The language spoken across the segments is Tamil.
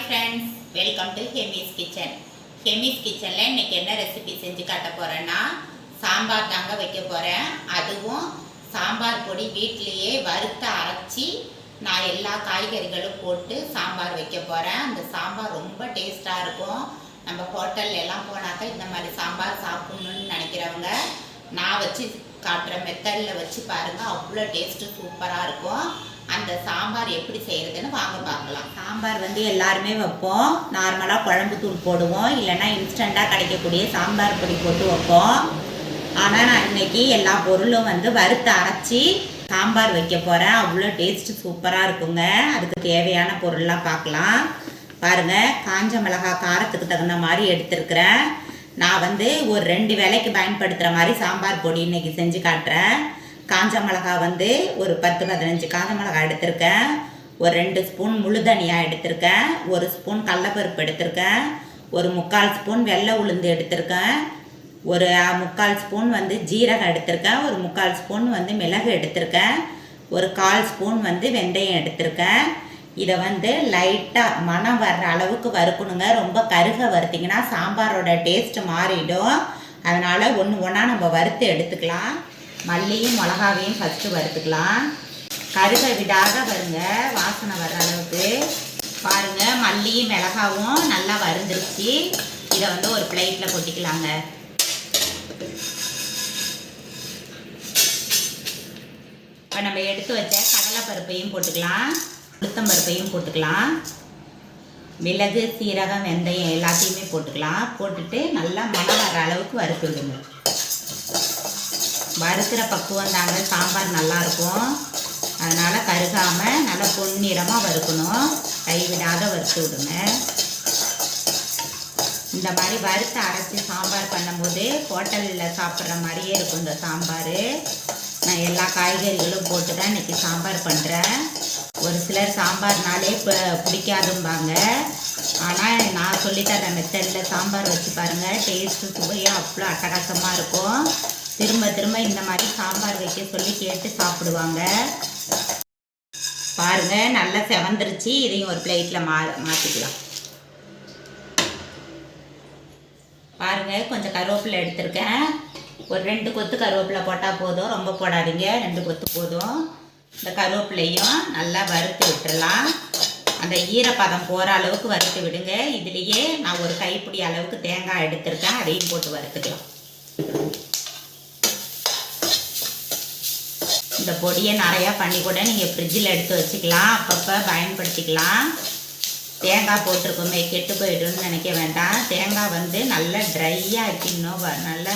Friends, welcome to Hemis kitchen. ஹெமிஸ் கிச்சனில் இன்றைக்கி என்ன ரெசிபி செஞ்சு காட்ட போகிறேன்னா சாம்பார் தாங்க வைக்க போகிறேன். அதுவும் சாம்பார் பொடி வீட்டிலையே வறுத்து அரைச்சி நான் எல்லா காய்கறிகளும் போட்டு சாம்பார் வைக்க போகிறேன். அந்த சாம்பார் ரொம்ப டேஸ்ட்டாக இருக்கும். நம்ம ஹோட்டல்ல எல்லாம் போனாக்கா இந்த மாதிரி சாம்பார் சாப்பிட்ணுன்னு நினைக்கிறவங்க நான் வச்சு காட்டுற மெத்தடில் வச்சு பாருங்கள், அவ்வளோ டேஸ்ட்டு சூப்பராக இருக்கும். அந்த சாம்பார் எப்படி செய்கிறதுன்னு வாங்க பார்க்கலாம். சாம்பார் எல்லாருமே வைப்போம். நார்மலாக குழம்பு தூள் போடுவோம், இல்லைன்னா இன்ஸ்டண்ட்டாக கிடைக்கக்கூடிய சாம்பார் பொடி போட்டு வைப்போம். ஆனால் நான் இன்றைக்கி எல்லா பொருளும் வறுத்து அரைச்சி சாம்பார் வைக்க போகிறேன். அவ்வளோ டேஸ்ட்டு சூப்பராக இருக்குங்க. அதுக்கு தேவையான பொருள்லாம் பார்க்கலாம். பாருங்கள், காஞ்ச மிளகாய் காரத்துக்கு தகுந்த மாதிரி எடுத்துருக்கிறேன். நான் ஒரு 2 வேளைக்கு பயன்படுத்துகிற மாதிரி சாம்பார் பொடி இன்றைக்கி செஞ்சு காட்டுறேன். காஞ்ச மிளகாய் ஒரு 10-15 காஞ்ச மிளகாய் எடுத்திருக்கேன். ஒரு 2 ஸ்பூன் முழு தனியா எடுத்திருக்கேன். 1 ஸ்பூன் கடலைப்பருப்பு எடுத்திருக்கேன். ஒரு 3/4 ஸ்பூன் வெள்ளை உளுந்து எடுத்திருக்கேன். ஒரு 3/4 ஸ்பூன் ஜீரகம் எடுத்திருக்கேன். ஒரு 3/4 ஸ்பூன் மிளகு எடுத்திருக்கேன். ஒரு 1/4 ஸ்பூன் வெந்தயம் எடுத்திருக்கேன். இதை லைட்டாக மணம் வர்ற அளவுக்கு வறுக்கணுங்க. ரொம்ப கருக வறுத்திங்கன்னா சாம்பாரோட டேஸ்ட்டு மாறிடும். அதனால் ஒன்று ஒன்றா நம்ம வறுத்து எடுத்துக்கலாம். மல்லியும் மிளகாவையும் ஃபஸ்ட்டு வறுத்துக்கலாம். கருக விடாத வருங்க, வாசனை வர்ற அளவுக்கு. பாருங்கள், மல்லியும் மிளகாவும் நல்லா வறுந்துருச்சு. இதை ஒரு பிளேட்டில் கொட்டிக்கலாங்க. இப்போ நம்ம எடுத்து வச்ச கடலைப்பருப்பையும் போட்டுக்கலாம், உளுத்தம்பருப்பையும் போட்டுக்கலாம். மிளகு, சீரகம், வெந்தயம் எல்லாத்தையுமே போட்டுக்கலாம். போட்டுட்டு நல்லா மணம் வர்ற அளவுக்கு வறுத்து விடுங்க. வறுக்கிற பக்குவம் தாங்க சாம்பார் நல்லாயிருக்கும். அதனால் கருகாமல் நல்லா பொன்னிறமாக வறுக்கணும். கைவிடாத வறுத்து விடுங்க. இந்த மாதிரி வறுத்து அரைச்சி சாம்பார் பண்ணும்போது ஹோட்டலில் சாப்பிட்ற மாதிரியே இருக்கும் இந்த சாம்பார். நான் எல்லா காய்கறிகளும் போட்டு தான் இன்றைக்கி சாம்பார் பண்ணுறேன். ஒரு சிலர் சாம்பார்னாலே இப்போ பிடிக்காதும்பாங்க. ஆனால் நான் சொல்லித்தர மெத்தடில் சாம்பார் வச்சு பாருங்கள், டேஸ்ட்டு சுவையாக அவ்வளோ அட்டகாசமாக இருக்கும். திரும்ப திரும்ப இந்த மாதிரி சாம்பார் வைக்க சொல்லி கேட்டு சாப்பிடுவாங்க. பாருங்கள், நல்லா செவந்துருச்சு. இதையும் ஒரு பிளேட்டில் மாற்றிக்கலாம். பாருங்கள், கொஞ்சம் கருவேப்பிலை எடுத்திருக்கேன். ஒரு 2 கொத்து கருவேப்பிலை போட்டால் போதும், ரொம்ப போடாதீங்க, 2 கொத்து போதும். இந்த கருவேப்பிலையும் நல்லா வறுத்து விட்டுடலாம். அந்த ஈரப்பதம் போகிற அளவுக்கு வறுத்து விடுங்க. இதுலேயே நான் ஒரு கைப்பிடி அளவுக்கு தேங்காய் எடுத்திருக்கேன், அதையும் போட்டு வறுத்துக்கலாம். இந்த பொடியை நிறையா பண்ணி கூட நீங்கள் ஃப்ரிட்ஜில் எடுத்து வச்சுக்கலாம், அப்பப்போ பயன்படுத்திக்கலாம். தேங்காய் போட்டிருக்கோமே கெட்டு போய்டுன்னு நினைக்க வேண்டாம். தேங்காய் நல்லா ட்ரையாக ஆக்கிடணும், நல்லா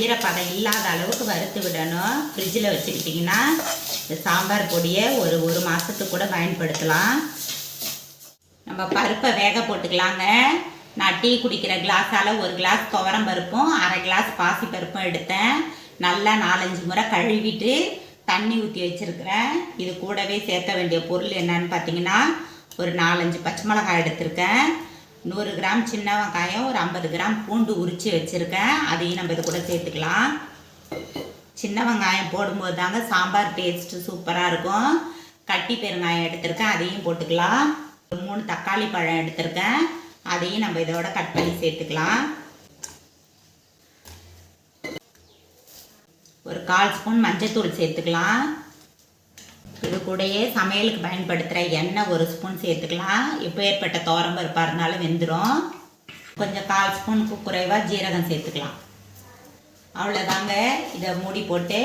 ஈரப்பதம் இல்லாத அளவுக்கு வறுத்து விடணும். ஃப்ரிட்ஜில் வச்சுக்கிட்டிங்கன்னா இந்த சாம்பார் பொடியை ஒரு மாதத்துக்கு கூட பயன்படுத்தலாம். நம்ம பருப்பை வேக போட்டுக்கலாங்க. நான் டீ குடிக்கிற கிளாஸால் 1 கிளாஸ் துவரம் பருப்பும் 1/2 கிளாஸ் பாசி பருப்பும் எடுத்தேன். நல்லா 4-5 முறை கழுவிட்டு தண்ணி ஊற்றி வச்சுருக்கிறேன். இது கூடவே சேர்க்க வேண்டிய பொருள் என்னன்னு பார்த்தீங்கன்னா, ஒரு 4-5 பச்சை மிளகாய் எடுத்திருக்கேன். 100 கிராம் சின்ன வெங்காயம், ஒரு 50 கிராம் பூண்டு உரித்து வச்சுருக்கேன். அதையும் நம்ம இது கூட சேர்த்துக்கலாம். சின்ன வெங்காயம் போடும்போது தாங்க சாம்பார் டேஸ்ட்டு சூப்பராக இருக்கும். கட்டி பெருங்காயம் எடுத்திருக்கேன், அதையும் போட்டுக்கலாம். 3 தக்காளி பழம் எடுத்திருக்கேன், அதையும் நம்ம இதோட கட் பண்ணி சேர்த்துக்கலாம். ஒரு 1/4 ஸ்பூன் மஞ்சத்தூள் சேர்த்துக்கலாம். இது கூடயே சமையலுக்கு பயன்படுத்துகிற எண்ணெய் 1 ஸ்பூன் சேர்த்துக்கலாம். இப்போ ஏற்பட்ட துவரம் பருப்பாக இருந்தாலும் வெந்துடும். கொஞ்சம் 1/4 ஸ்பூனுக்கு குறைவாக ஜீரகம் சேர்த்துக்கலாம். அவ்வளோதாங்க. இதை மூடி போட்டு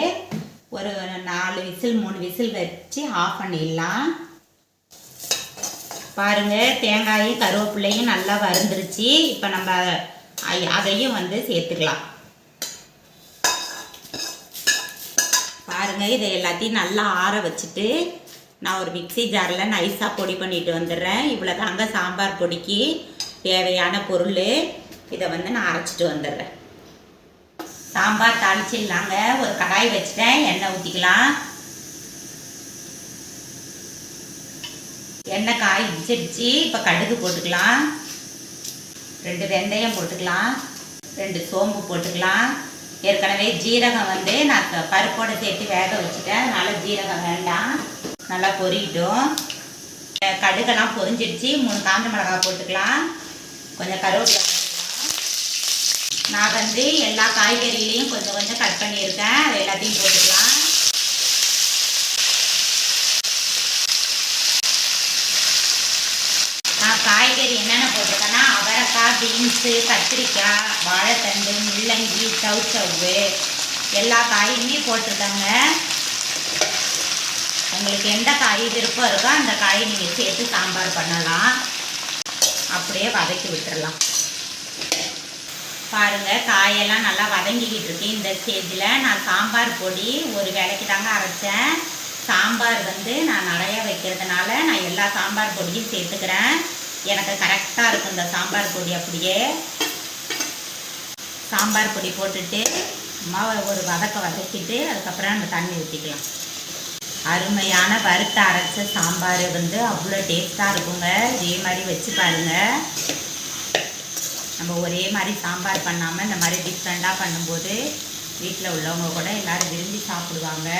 ஒரு 4 விசில் 3 விசில் வச்சு ஆஃப் பண்ணிடலாம். பாருங்கள், தேங்காயும் கருவேப்பிலையும் நல்லா வறுந்துருச்சு. இப்போ நம்ம அதையும் சேர்த்துக்கலாம். பாருங்கள், இதை எல்லாத்தையும் நல்லா ஆற வச்சுட்டு நான் ஒரு மிக்ஸி ஜாரில் நைஸாக பொடி பண்ணிட்டு வந்துடுறேன். இவ்வளோ தாங்க சாம்பார் பொடிக்கு தேவையான பொருள். இதை நான் அரைச்சிட்டு வந்துடுறேன். சாம்பார் தாளிச்சிடலாங்க. ஒரு கடாய் வச்சுட்டேன், எண்ணெய் ஊற்றிக்கலாம். எண்ணெய் காய்ச்சிடுச்சு. இப்போ கடுகு போட்டுக்கலாம். 2 வெந்தயம் போட்டுக்கலாம். 2 சோம்பு போட்டுக்கலாம். ஏற்கனவே ஜீரகம் நான் பருப்போடு சேர்த்து வேக வச்சுட்டேன், அதனால் ஜீரகம் வேண்டாம். நல்லா பொரியிட்டும். கடுகெல்லாம் பொரிஞ்சிடுச்சு. 3 காஞ்ச மிளகாய் போட்டுக்கலாம். கொஞ்சம் கருவேப்பிலை போட்டுக்கலாம். நான் வந்து எல்லா காய்கறிகளையும் கொஞ்சம் கொஞ்சம் கட் பண்ணியிருக்கேன். அது எல்லாத்தையும் போட்டுக்கலாம். நான் காய்கறி என்னென்ன போட்டிருக்கேன்னா அவரைக்காய், பீன்ஸு, கத்திரிக்காய், வாழைத்தண்டு, முள்ளங்கி, சவுச்சவ்வு எல்லா காயுமே போட்டிருக்கேங்க. உங்களுக்கு எந்த காய் விருப்பம் இருக்கோ அந்த காயை நீங்கள் சேர்த்து சாம்பார் பண்ணலாம். அப்படியே வதக்கி விட்டுடலாம். பாருங்கள், காயெல்லாம் நல்லா வதங்கிக்கிட்டு இருக்கு. இந்த ஸ்டேஜில் நான் சாம்பார் பொடி ஒரு வேலைக்கு தாங்க அரைச்சேன். சாம்பார் வந்து நான் நிறையா வைக்கிறதுனால நான் எல்லா சாம்பார் பொடியும் சேர்த்துக்கிறேன். எனக்கு கரெக்டாக இருக்கும் இந்த சாம்பார் பொடி. அப்படியே சாம்பார் பொடி போட்டுட்டு மாவை ஒரு வதக்கிட்டு அதுக்கப்புறம் நம்ம தண்ணி ஊற்றிக்கலாம். அருமையான வறுத்த அரைச்ச சாம்பார் வந்து அவ்வளோ டேஸ்ட்டாக இருக்குங்க. இதே மாதிரி வச்சு பாருங்கள். நம்ம ஒரே மாதிரி சாம்பார் பண்ணாமல் இந்த மாதிரி டிஃப்ரெண்ட்டாக பண்ணும்போது வீட்டில் உள்ளவங்க கூட எல்லோரும் விரும்பி சாப்பிடுவாங்க.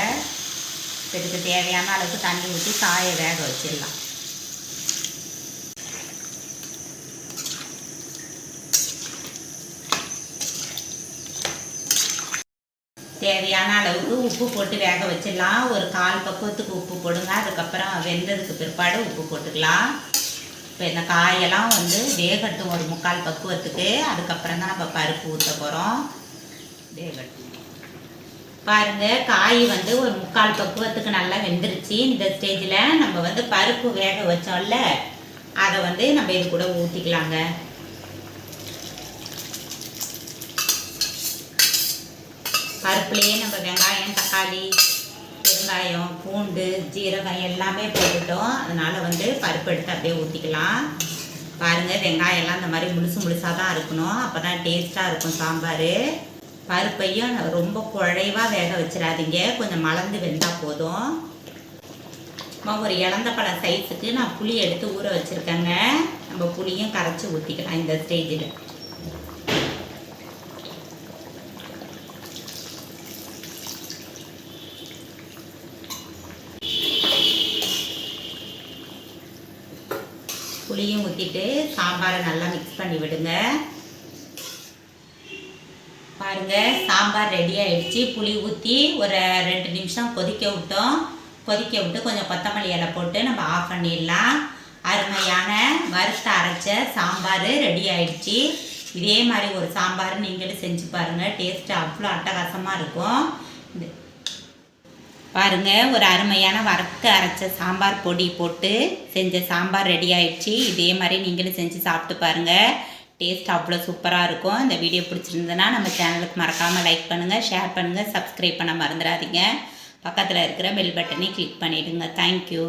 இதுக்கு தேவையான அளவுக்கு தண்ணி ஊற்றி காயை வேக வச்சிடலாம். தேவையான அளவுக்கு உப்பு போட்டு வேக வச்சிடலாம். ஒரு 1/4 பக்குவத்துக்கு உப்பு போடுங்க. அதுக்கப்புறம் வெந்ததுக்கு பிற்பாடு உப்பு போட்டுக்கலாம். இப்போ இந்த காயெல்லாம் வந்து வேகட்டும் ஒரு 3/4 பக்குவத்துக்கு. அதுக்கப்புறம் தான் நம்ம பருப்பு ஊற்ற போகிறோம். வேகட்டும். பாருங்கள், காய் வந்து ஒரு 3/4 பக்குவத்துக்கு நல்லா வெந்துருச்சு. இந்த ஸ்டேஜில் நம்ம வந்து பருப்பு வேக வச்சோம்ல, அதை வந்து நம்ம இது கூட ஊற்றிக்கலாங்க. பருப்புலேயே நம்ம வெங்காயம், தக்காளி, பெருங்காயம், பூண்டு, ஜீரகம் எல்லாமே போட்டுட்டோம். அதனால் வந்து பருப்பு எடுத்து அப்படியே ஊற்றிக்கலாம். பாருங்கள், வெங்காயம்லாம் இந்த மாதிரி முழுசாக தான் இருக்கணும். அப்போ தான் டேஸ்ட்டாக இருக்கும் சாம்பார். பருப்பையும் ரொம்ப குழைவாக வேக வச்சிடாதீங்க. கொஞ்சம் மலர்ந்து வெந்தால் போதும். ஒரு இலந்த பழம் சைஸுக்கு நான் புளி எடுத்து ஊற வச்சுருக்கேங்க. நம்ம புளியும் கரைச்சி ஊற்றிக்கலாம் இந்த ஸ்டேஜில். புளியும் ஊற்றிட்டு சாம்பாரை நல்லா மிக்ஸ் பண்ணி விடுங்க. பாருங்கள், சாம்பார் ரெடி ஆகிடுச்சு. புளி ஊற்றி ஒரு 2 நிமிஷம் கொதிக்க விட்டு கொஞ்சம் கொத்தமல்லி இலை போட்டு நம்ம ஆஃப் பண்ணிடலாம். அருமையான வறுத்த அரைச்ச சாம்பார் ரெடி ஆகிடுச்சு. இதே மாதிரி ஒரு சாம்பார் நீங்களும் செஞ்சு பாருங்கள். டேஸ்ட்டு அவ்வளோ அட்டகாசமாக இருக்கும். பாருங்கள், ஒரு அருமையான வறுத்து அரைச்ச சாம்பார் பொடி போட்டு செஞ்ச சாம்பார் ரெடி ஆகிடுச்சு. இதே மாதிரி நீங்களும் செஞ்சு சாப்பிட்டு பாருங்கள். டேஸ்ட் அவ்வளோ சூப்பராக இருக்கும். இந்த வீடியோ பிடிச்சிருந்ததுன்னா நம்ம சேனலுக்கு மறக்காமல் லைக் பண்ணுங்கள், ஷேர் பண்ணுங்கள், சப்ஸ்கிரைப் பண்ண மறந்துடாதீங்க. பக்கத்தில் இருக்கிற பெல் பட்டனை கிளிக் பண்ணிவிடுங்க. தேங்க்யூ.